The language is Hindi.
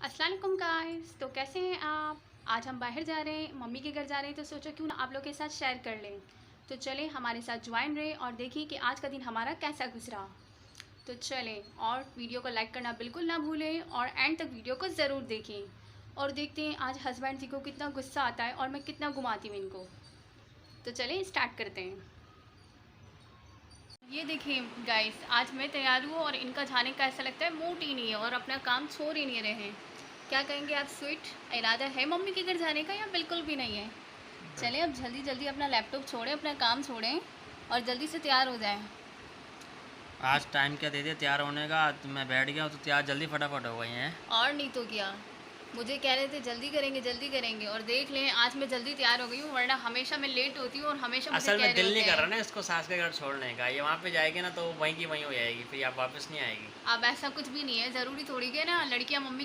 अस्सलाम वालेकुम गाइस। तो कैसे हैं आप? आज हम बाहर जा रहे हैं, मम्मी के घर जा रहे हैं, तो सोचा क्यों ना आप लोग के साथ शेयर कर लें। तो चलें हमारे साथ ज्वाइन रहे और देखें कि आज का दिन हमारा कैसा गुजरा। तो चलें, और वीडियो को लाइक करना बिल्कुल ना भूलें और एंड तक वीडियो को ज़रूर देखें। और देखते हैं आज हस्बैंड जी को कितना गुस्सा आता है और मैं कितना घुमाती हूँ इनको। तो चलें स्टार्ट करते हैं। ये देखिए गाइस, आज मैं तैयार हूँ और इनका जाने का ऐसा लगता है मूड ही नहीं है और अपना काम छोड़ ही नहीं रहे हैं। क्या कहेंगे आप? स्वीट इरादा है मम्मी के घर जाने का या बिल्कुल भी नहीं है? चलें अब जल्दी जल्दी अपना लैपटॉप छोड़ें, अपना काम छोड़ें और जल्दी से तैयार हो जाएं। आज टाइम क्या दे दिया तैयार होने का। तो मैं बैठ गया हूँ तो तैयार जल्दी फटाफट हो गई हैं। और नहीं तो क्या, मुझे कह रहे थे जल्दी करेंगे और देख लें आज मैं जल्दी तैयार हो गई हूँ, वरना हमेशा मैं लेट होती हूँ और हमेशा मुझे असल कह में रहे दिल नहीं होते कर रहा हैं। ना इसको सास के घर छोड़ने का। ये वहाँ पे जाएगी ना तो वहीं की वहीं हो जाएगी, फिर आप वापस नहीं आएगी। अब ऐसा कुछ भी नहीं है, ज़रूरी थोड़ी है ना लड़कियाँ मम्मी के